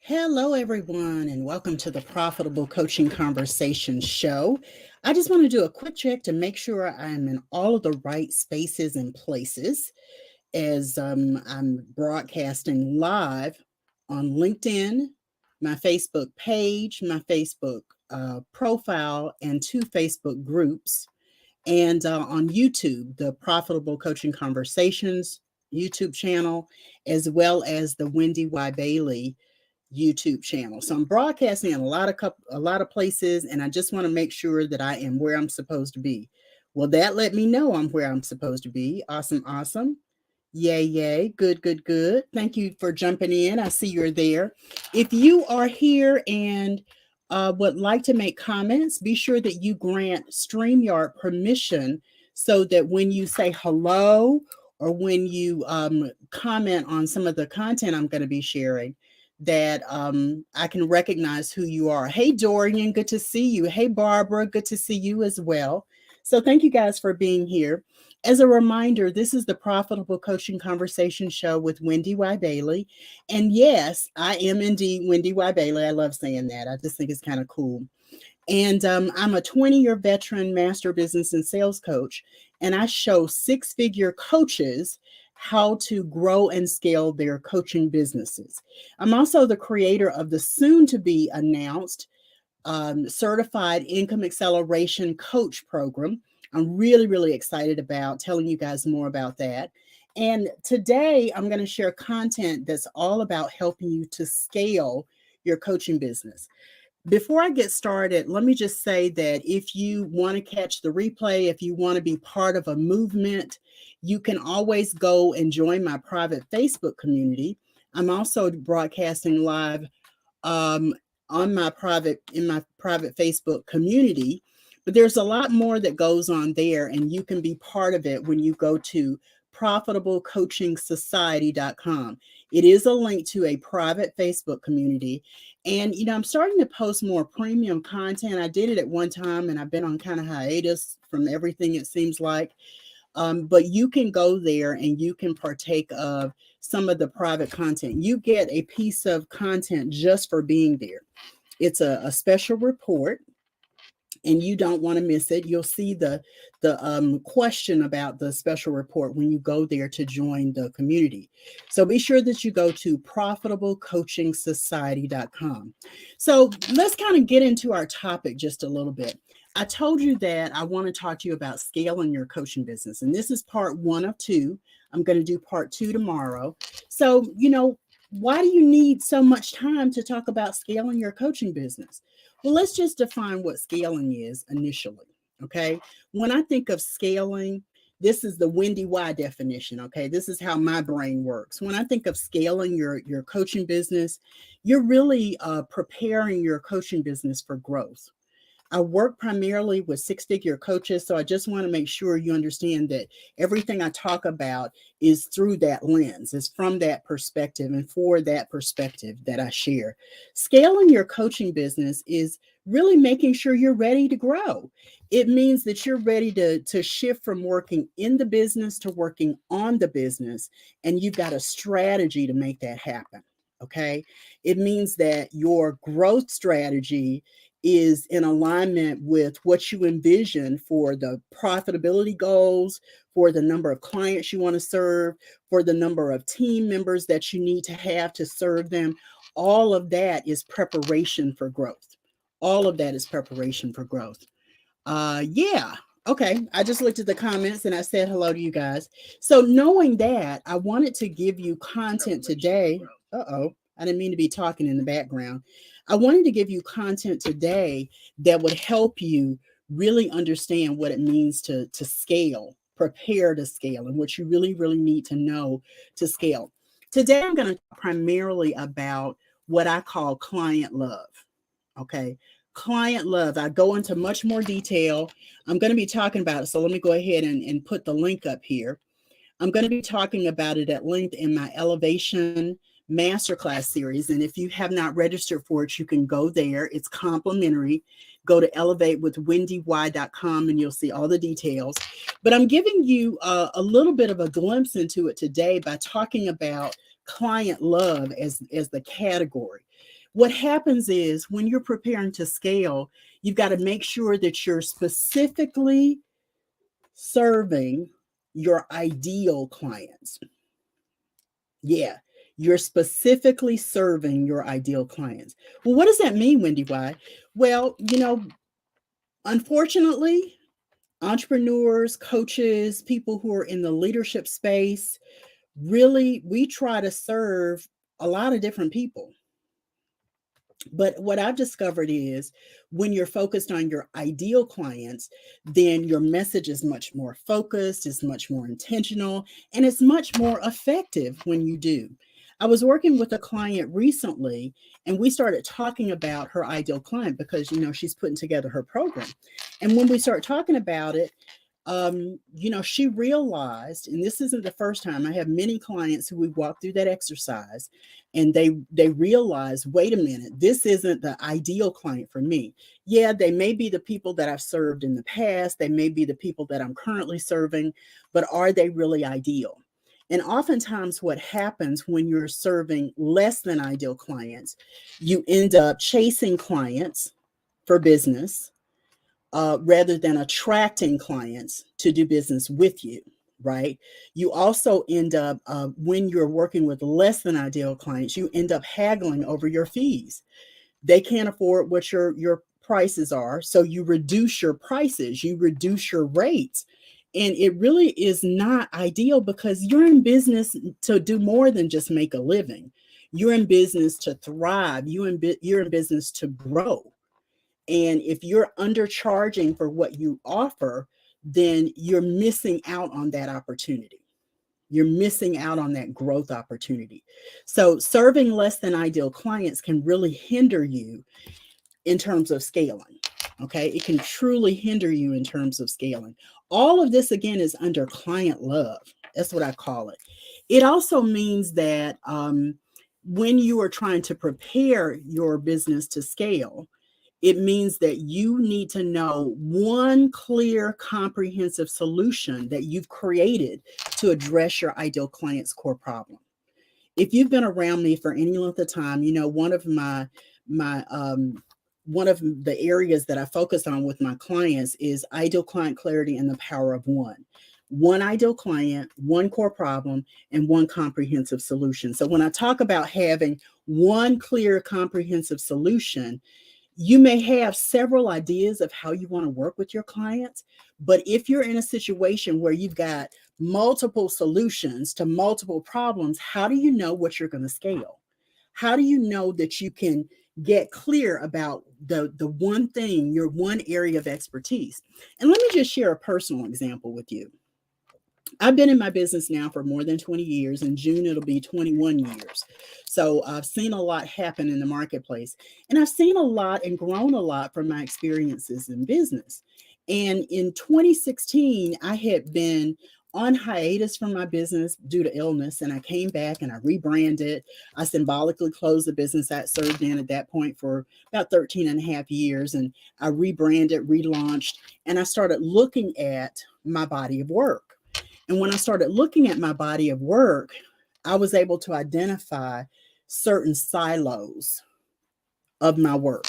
Hello, everyone, and welcome to the Profitable Coaching Conversation Show. I just want to do a quick check to make sure I'm in all of the right spaces and places as I'm broadcasting live on LinkedIn, my Facebook page, my Facebook profile, and two Facebook groups, and on YouTube, the Profitable Coaching Conversations YouTube channel, as well as the WendyY Bailey YouTube channel. So I'm broadcasting in a lot of places, and I just want to make sure that I am where I'm supposed to be. Well, that let me know I'm where I'm supposed to be. Awesome, awesome. Yay, yay. Good, good, good. Thank you for jumping in. I see you're there. If you are here and would like to make comments, be sure that you grant StreamYard permission so that when you say hello or when you comment on some of the content I'm going to be sharing, that I can recognize who you are. Hey, Dorian, good to see you. Hey, Barbara, good to see you as well. So thank you guys for being here. As a reminder, this is the Profitable Coaching Conversation Show with WendyY Bailey. And yes, I am indeed WendyY Bailey. I love saying that. I just think it's kind of cool. And I'm a 20-year veteran master business and sales coach, and I show six-figure coaches how to grow and scale their coaching businesses. I'm also the creator of the soon-to-be announced Certified Income Acceleration Coach Program. I'm really, really excited about telling you guys more about that. And today I'm going to share content that's all about helping you to scale your coaching business. Before I get started, let me just say that if you want to catch the replay, if you want to be part of a movement, you can always go and join my private Facebook community. I'm also broadcasting live um, on my private Facebook community, but there's a lot more that goes on there, and you can be part of it when you go to profitablecoachingsociety.com. It is a link to a private Facebook community. And, I'm starting to post more premium content. I did it at one time, and I've been on kind of hiatus from everything, it seems like. But you can go there and you can partake of some of the private content. You get a piece of content just for being there. It's a special report, and you don't want to miss it. You'll see the question about the special report when you go there to join the community. So be sure that you go to profitablecoachingsociety.com. So let's kind of get into our topic just a little bit. I told you that I want to talk to you about scaling your coaching business, and this is part one of two. I'm going to do part two tomorrow. So, why do you need so much time to talk about scaling your coaching business? Well, let's just define what scaling is initially. Okay. When I think of scaling, this is the WendyY definition. Okay. This is how my brain works. When I think of scaling your coaching business, you're really preparing your coaching business for growth. I work primarily with six-figure coaches, so I just want to make sure you understand that everything I talk about is through that lens, is from that perspective and for that perspective that I share. Scaling your coaching business is really making sure you're ready to grow. It means that you're ready to shift from working in the business to working on the business, and you've got a strategy to make that happen. Okay. It means that your growth strategy is in alignment with what you envision for the profitability goals, for the number of clients you want to serve, for the number of team members that you need to have to serve them. All of that is preparation for growth. All of that is preparation for growth. Yeah. Okay. I just looked at the comments and I said hello to you guys. So knowing that, I wanted to give you content today. Uh-oh. I didn't mean to be talking in the background. I wanted to give you content today that would help you really understand what it means to scale, prepare to scale, and what you really, really need to know to scale. Today, I'm going to talk primarily about what I call client love. Okay. Client love. I go into much more detail. I'm going to be talking about it. So let me go ahead and put the link up here. I'm going to be talking about it at length in my Elevation Masterclass series. And if you have not registered for it, you can go there. It's complimentary. Go to elevatewithwendy.com and you'll see all the details. But I'm giving you a little bit of a glimpse into it today by talking about client love as the category. What happens is when you're preparing to scale, you've got to make sure that you're specifically serving your ideal clients. Yeah, you're specifically serving your ideal clients. Well, what does that mean, WendyY? Well, unfortunately, entrepreneurs, coaches, people who are in the leadership space, really, we try to serve a lot of different people. But what I've discovered is when you're focused on your ideal clients, then your message is much more focused, it's much more intentional, and it's much more effective when you do. I was working with a client recently, and we started talking about her ideal client because, she's putting together her program. And when we start talking about it, she realized, and this isn't the first time, I have many clients who we walk through that exercise, and they realize, wait a minute, this isn't the ideal client for me. Yeah, they may be the people that I've served in the past, they may be the people that I'm currently serving, but are they really ideal? And oftentimes what happens when you're serving less than ideal clients, you end up chasing clients for business rather than attracting clients to do business with you, right? You also end up, when you're working with less than ideal clients, you end up haggling over your fees. They can't afford what your prices are, so you reduce your prices, you reduce your rates. And it really is not ideal because you're in business to do more than just make a living. You're in business to thrive. You're in business to grow. And if you're undercharging for what you offer, then you're missing out on that opportunity. You're missing out on that growth opportunity. So serving less than ideal clients can really hinder you in terms of scaling. Okay. It can truly hinder you in terms of scaling. All of this, again, is under client love. That's what I call it. It also means that when you are trying to prepare your business to scale, it means that you need to know one clear, comprehensive solution that you've created to address your ideal client's core problem. If you've been around me for any length of time, one of my one of the areas that I focus on with my clients is ideal client clarity and the power of one. One ideal client, one core problem, and one comprehensive solution. So when I talk about having one clear, comprehensive solution, you may have several ideas of how you want to work with your clients, but if you're in a situation where you've got multiple solutions to multiple problems, how do you know what you're going to scale? How do you know that you can get clear about the one thing, your one area of expertise? And let me just share a personal example with you. I've been in my business now for more than 20 years. In June, it'll be 21 years. So I've seen a lot happen in the marketplace, and I've seen a lot and grown a lot from my experiences in business. And in 2016, I had been on hiatus from my business due to illness, and I came back and I rebranded. I symbolically closed the business I served in at that point for about 13 and a half years, and I rebranded, relaunched, and I started looking at my body of work. And when I started looking at my body of work, I was able to identify certain silos of my work,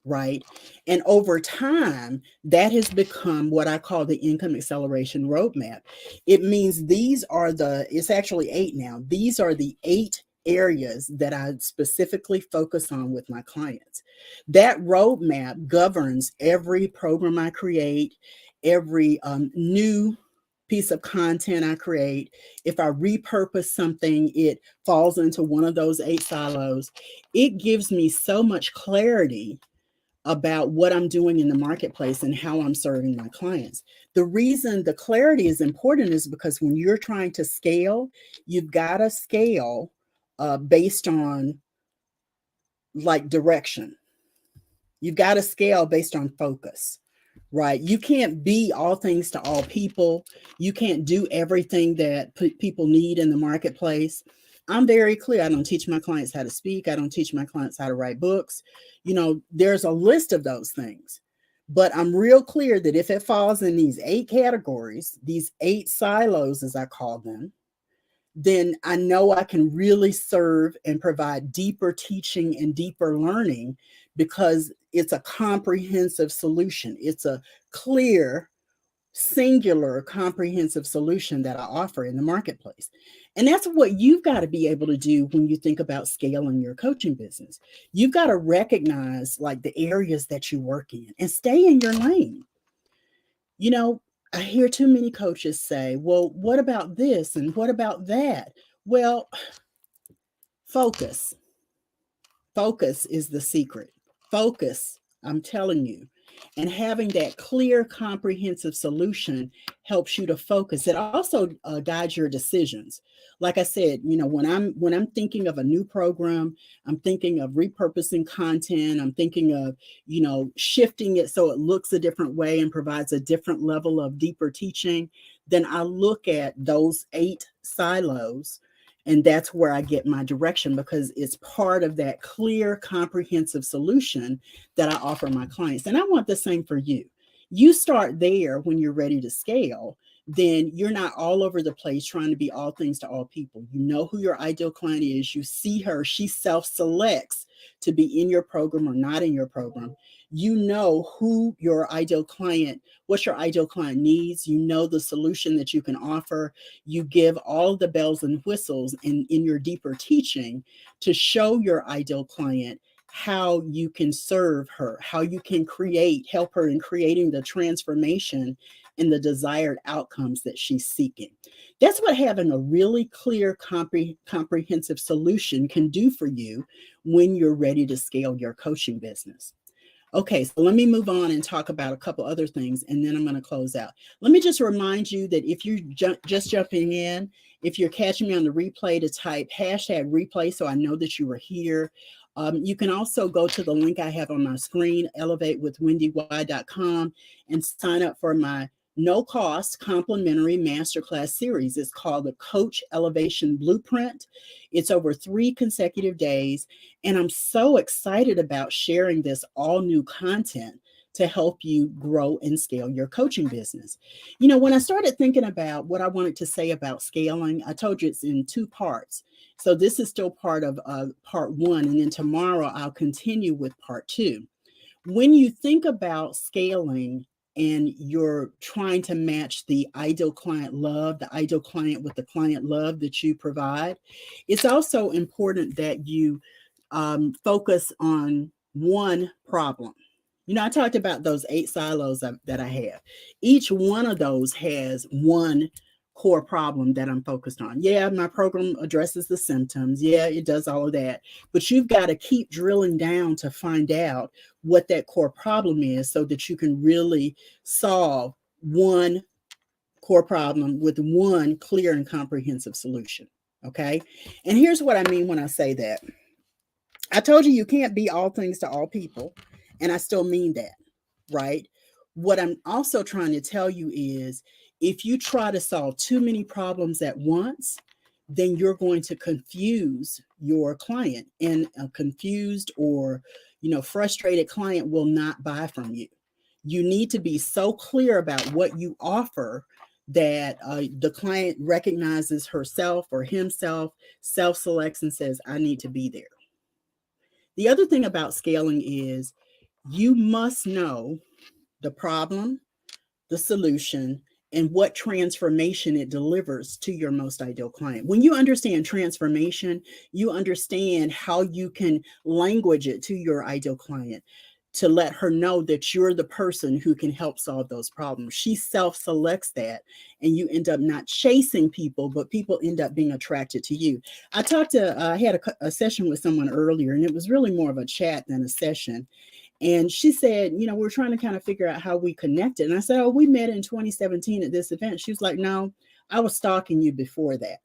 right? And over time, that has become what I call the income acceleration roadmap. It means it's actually 8 now. These are the 8 areas that I specifically focus on with my clients. That roadmap governs every program I create, every new piece of content I create. If I repurpose something, it falls into one of those 8 silos. It gives me so much clarity about what I'm doing in the marketplace and how I'm serving my clients. The reason the clarity is important is because when you're trying to scale, you've got to scale based on like direction. You've got to scale based on focus. Right. You can't be all things to all people. You can't do everything that people need in the marketplace. I'm very clear. I don't teach my clients how to speak. I don't teach my clients how to write books. There's a list of those things. But I'm real clear that if it falls in these 8 categories, these 8 silos, as I call them, then I know I can really serve and provide deeper teaching and deeper learning because it's a comprehensive solution. It's a clear, singular, comprehensive solution that I offer in the marketplace. And that's what you've got to be able to do when you think about scaling your coaching business. You've got to recognize like the areas that you work in and stay in your lane. You know, I hear too many coaches say, well, what about this and what about that? Well, focus. Focus is the secret. Focus, I'm telling you. And having that clear, comprehensive solution helps you to focus. It also guides your decisions. Like I said, you know, when I'm thinking of a new program, I'm thinking of repurposing content. I'm thinking of, you know, shifting it so it looks a different way and provides a different level of deeper teaching. Then I look at those 8 silos, and that's where I get my direction because it's part of that clear, comprehensive solution that I offer my clients. And I want the same for you. You start there when you're ready to scale, then you're not all over the place trying to be all things to all people. You know who your ideal client is. You see her, she self selects to be in your program or not in your program. You know who your ideal client, what your ideal client needs. You know the solution that you can offer. You give all the bells and whistles in your deeper teaching to show your ideal client how you can serve her, how you can help her in creating the transformation and the desired outcomes that she's seeking. That's what having a really clear, comprehensive solution can do for you when you're ready to scale your coaching business. Okay, so let me move on and talk about a couple other things, and then I'm going to close out. Let me just remind you that if you're just jumping in, if you're catching me on the replay, to type hashtag replay so I know that you were here. You can also go to the link I have on my screen, elevatewithwendy.com, and sign up for my no cost complimentary masterclass series. It's called the Coach Elevation Blueprint. It's over 3 consecutive days. And I'm so excited about sharing this all new content to help you grow and scale your coaching business. You know, when I started thinking about what I wanted to say about scaling, I told you it's in 2 parts. So this is still part of part 1. And then tomorrow I'll continue with part 2. When you think about scaling and you're trying to match the ideal client love, the ideal client with the client love that you provide, it's also important that you focus on one problem. You know, I talked about those 8 silos that I have. Each one of those has one core problem that I'm focused on. Yeah, my program addresses the symptoms. Yeah, it does all of that. But you've got to keep drilling down to find out what that core problem is so that you can really solve one core problem with one clear and comprehensive solution. Okay. And here's what I mean when I say that. I told you you can't be all things to all people, and I still mean that, right? What I'm also trying to tell you is if you try to solve too many problems at once, then you're going to confuse your client, and a confused or, you know, frustrated client will not buy from you. You need to be so clear about what you offer that the client recognizes herself or himself, self selects and says, I need to be there. The other thing about scaling is you must know the problem, the solution, and what transformation it delivers to your most ideal client. When you understand transformation, you understand how you can language it to your ideal client to let her know that you're the person who can help solve those problems. She self-selects that, and you end up not chasing people, but people end up being attracted to you. I had a session with someone earlier, and it was really more of a chat than a session. And she said, you know, we're trying to kind of figure out how we connected. And I said, oh, we met in 2017 at this event. She was like, no, I was stalking you before that.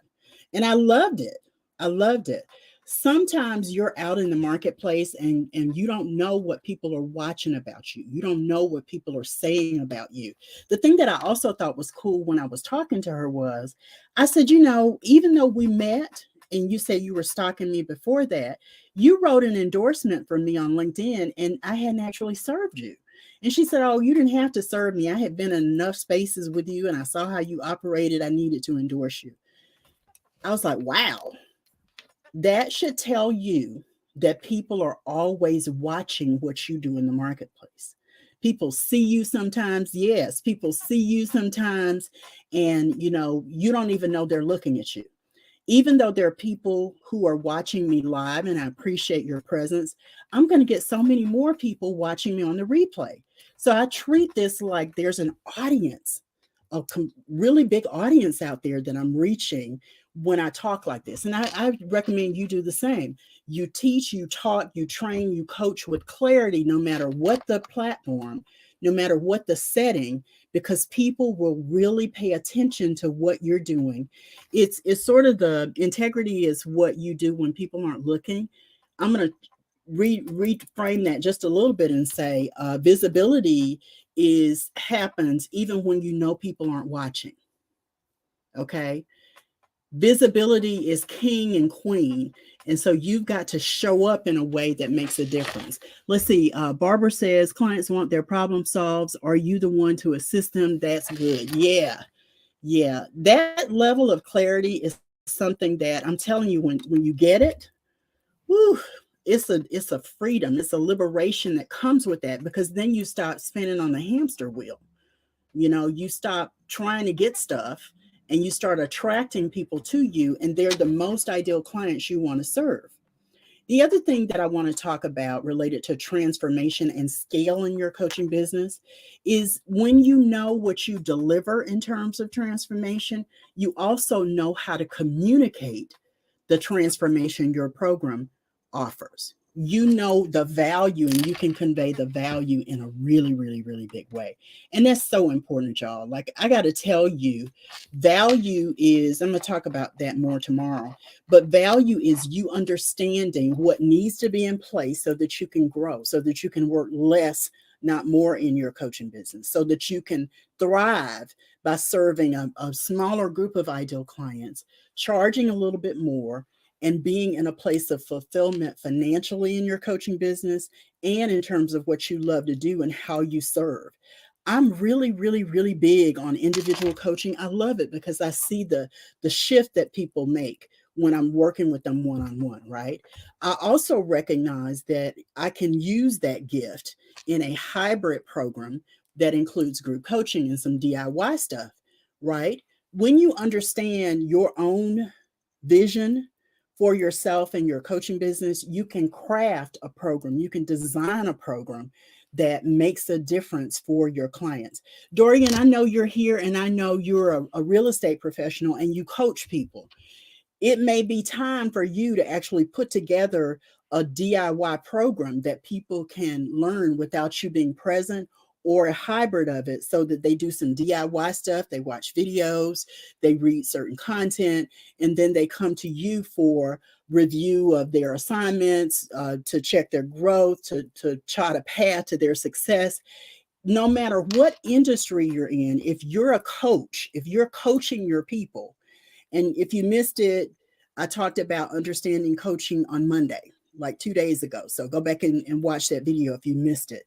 And I loved it. I loved it. Sometimes you're out in the marketplace and you don't know what people are watching about you. You don't know what people are saying about you. The thing that I also thought was cool when I was talking to her was, I said, you know, even though we met and you said you were stalking me before that, you wrote an endorsement for me on LinkedIn and I hadn't actually served you. And she said, oh, you didn't have to serve me. I had been in enough spaces with you and I saw how you operated. I needed to endorse you. I was like, wow, that should tell you that people are always watching what you do in the marketplace. People see you sometimes. Yes, people see you sometimes, and you don't even know they're looking at you. Even though there are people who are watching me live and I appreciate your presence, I'm going to get so many more people watching me on the replay. So I treat this like there's an audience, a really big audience out there that I'm reaching when I talk like this. And I recommend you do the same. You teach, you talk, you train, you coach with clarity, no matter what the platform, no matter what the setting, because people will really pay attention to what you're doing. It's sort of the integrity is what you do when people aren't looking. I'm going to reframe that just a little bit and say visibility is happens even when you know people aren't watching. Okay, visibility is king and queen, and so you've got to show up in a way that makes a difference. Let's see, Barbara says clients want their problem solved. Are you the one to assist them? That's good. Yeah, that level of clarity is something that I'm telling you, when you get it, whew, it's a freedom, it's a liberation that comes with that, because then you stop spinning on the hamster wheel. You stop trying to get stuff and you start attracting people to you, and they're the most ideal clients you want to serve. The other thing that I want to talk about related to transformation and scaling your coaching business is when you know what you deliver in terms of transformation, you also know how to communicate the transformation your program offers. You know the value, and you can convey the value in a really, really, really big way. And that's so important, y'all. Like, I got to tell you, value is, I'm going to talk about that more tomorrow, but value is you understanding what needs to be in place so that you can grow, so that you can work less, not more, in your coaching business, so that you can thrive by serving a smaller group of ideal clients, charging a little bit more, and being in a place of fulfillment financially in your coaching business and in terms of what you love to do and how you serve. I'm really, really, really big on individual coaching. I love it because I see the shift that people make when I'm working with them one on one, right? I also recognize that I can use that gift in a hybrid program that includes group coaching and some DIY stuff, right? When you understand your own vision for yourself and your coaching business, you can craft a program, you can design a program that makes a difference for your clients. Dorian, I know you're here and I know you're a real estate professional and you coach people. It may be time for you to actually put together a DIY program that people can learn without you being present, or a hybrid of it so that they do some DIY stuff, they watch videos, they read certain content, and then they come to you for review of their assignments, to check their growth, to chart a path to their success. No matter what industry you're in, if you're a coach, if you're coaching your people, and if you missed it, I talked about understanding coaching on Monday, like 2 days ago. So go back and watch that video if you missed it.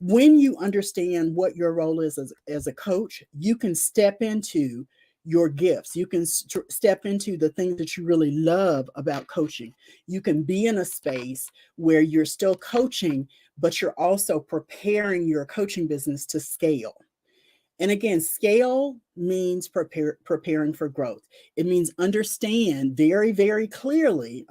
When you understand what your role is as a coach, you can step into your gifts. You can step into the things that you really love about coaching. You can be in a space where you're still coaching, but you're also preparing your coaching business to scale. And again, scale means preparing for growth. It means understanding very, very clearly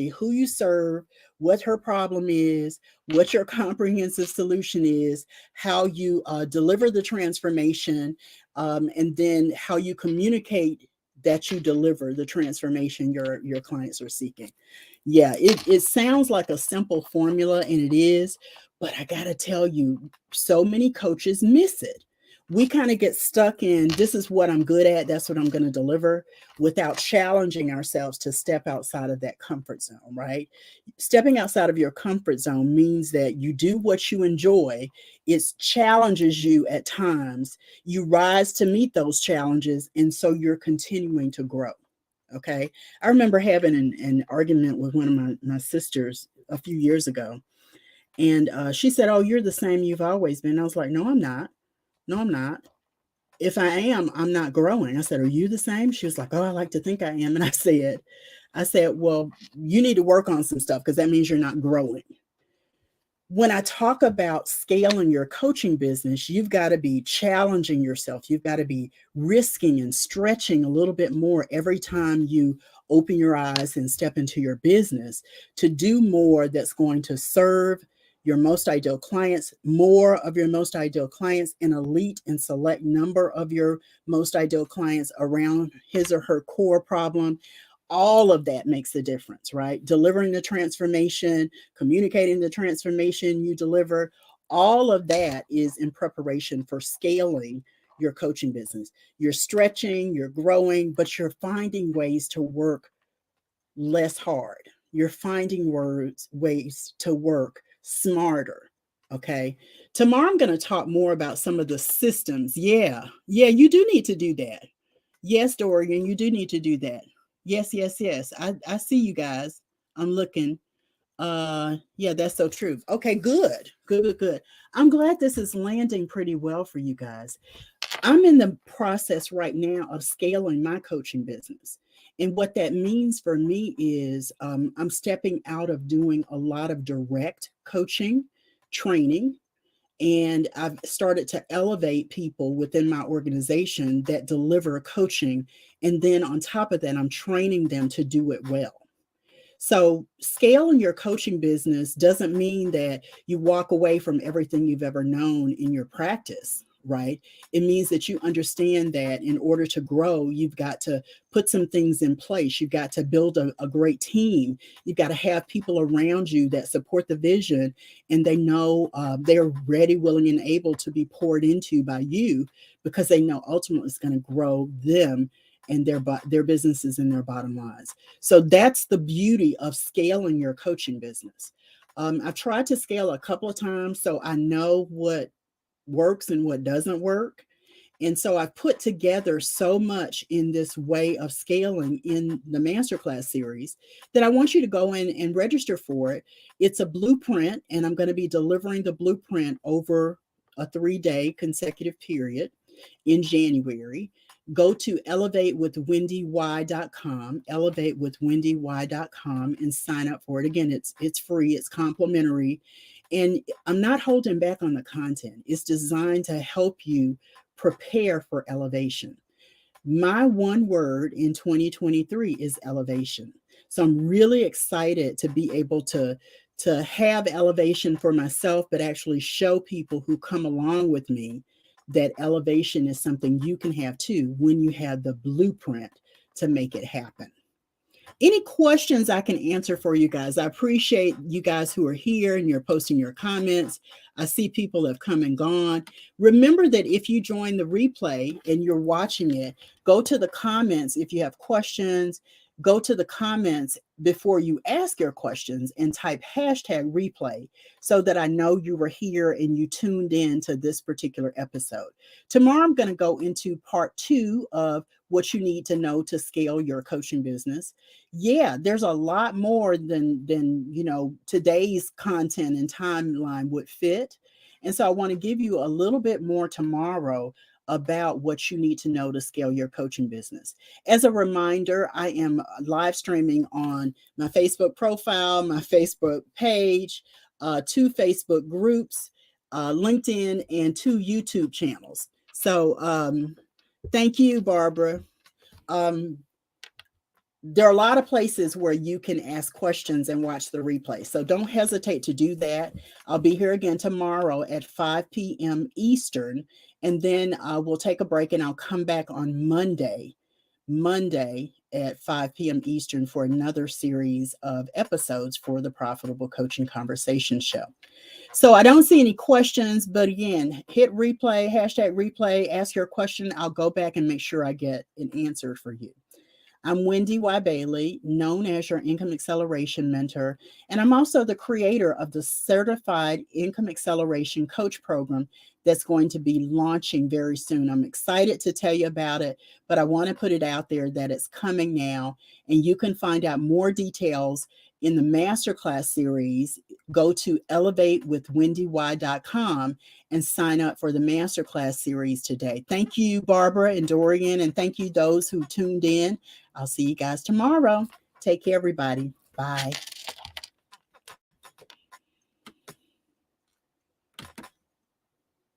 who you serve, what her problem is, what your comprehensive solution is, how you deliver the transformation, and then how you communicate that you deliver the transformation your clients are seeking. Yeah, it sounds like a simple formula, and it is, but I got to tell you, so many coaches miss it. We kind of get stuck in, this is what I'm good at, that's what I'm going to deliver, without challenging ourselves to step outside of that comfort zone, right? Stepping outside of your comfort zone means that you do what you enjoy. It challenges you at times. You rise to meet those challenges, and so you're continuing to grow. Okay. I remember having an argument with one of my sisters a few years ago, and she said, "Oh, you're the same you've always been." I was like, "No, I'm not. No, I'm not." If I am, I'm not growing. I said, are you the same? She was like, oh, I like to think I am. And I said, well, you need to work on some stuff because that means you're not growing. When I talk about scaling your coaching business, you've got to be challenging yourself. You've got to be risking and stretching a little bit more every time you open your eyes and step into your business to do more that's going to serve your most ideal clients, more of your most ideal clients, an elite and select number of your most ideal clients around his or her core problem. All of that makes a difference, right? Delivering the transformation, communicating the transformation you deliver, all of that is in preparation for scaling your coaching business. You're stretching, you're growing, but you're finding ways to work less hard. You're finding ways to work smarter. Okay. Tomorrow I'm going to talk more about some of the systems. Yeah. Yeah, you do need to do that. Yes, Dorian, you do need to do that. Yes, yes, yes. I see you guys. I'm looking. Yeah, that's so true. Okay, good. Good, good, good. I'm glad this is landing pretty well for you guys. I'm in the process right now of scaling my coaching business. And what that means for me is I'm stepping out of doing a lot of direct coaching, training, and I've started to elevate people within my organization that deliver coaching. And then on top of that, I'm training them to do it well. So, scaling your coaching business doesn't mean that you walk away from everything you've ever known in your practice, right? It means that you understand that in order to grow, you've got to put some things in place. You've got to build a great team. You've got to have people around you that support the vision and they know they're ready, willing, and able to be poured into by you because they know ultimately it's going to grow them and their businesses and their bottom lines. So that's the beauty of scaling your coaching business. I've tried to scale a couple of times so I know what works and what doesn't work. And so I've put together so much in this way of scaling in the masterclass series that I want you to go in and register for it. It's a blueprint, and I'm going to be delivering the blueprint over a 3-day consecutive period in January. Go to elevatewithwendyy.com, elevatewithwendyy.com, and sign up for it. Again, it's free, it's complimentary, and I'm not holding back on the content. It's designed to help you prepare for elevation. My one word in 2023 is elevation. So I'm really excited to be able to have elevation for myself, but actually show people who come along with me that elevation is something you can have too when you have the blueprint to make it happen. Any questions I can answer for you guys? I appreciate you guys who are here and you're posting your comments. I see people have come and gone. Remember that if you join the replay and you're watching it, go to the comments if you have questions. Go to the comments before you ask your questions and type hashtag replay so that I know you were here and you tuned in to this particular episode. Tomorrow, I'm going to go into part 2 of what you need to know to scale your coaching business. Yeah, there's a lot more than today's content and timeline would fit. And so I want to give you a little bit more tomorrow about what you need to know to scale your coaching business. As a reminder, I am live streaming on my Facebook profile, my Facebook page, 2 Facebook groups, LinkedIn, and 2 YouTube channels. So thank you, Barbara. There are a lot of places where you can ask questions and watch the replay. So don't hesitate to do that. I'll be here again tomorrow at 5 p.m. Eastern, and then we'll take a break and I'll come back on Monday at 5 p.m. Eastern for another series of episodes for the Profitable Coaching Conversation Show. So I don't see any questions, but again, hit replay, hashtag replay, ask your question. I'll go back and make sure I get an answer for you. I'm WendyY Bailey, known as your Income Acceleration Mentor, and I'm also the creator of the Certified Income Acceleration Coach Program that's going to be launching very soon. I'm excited to tell you about it, but I want to put it out there that it's coming now, and you can find out more details in the masterclass series. Go to elevatewithwendy.com and sign up for the masterclass series today. Thank you, Barbara and Dorian, and thank you those who tuned in. I'll see you guys tomorrow. Take care, everybody. Bye.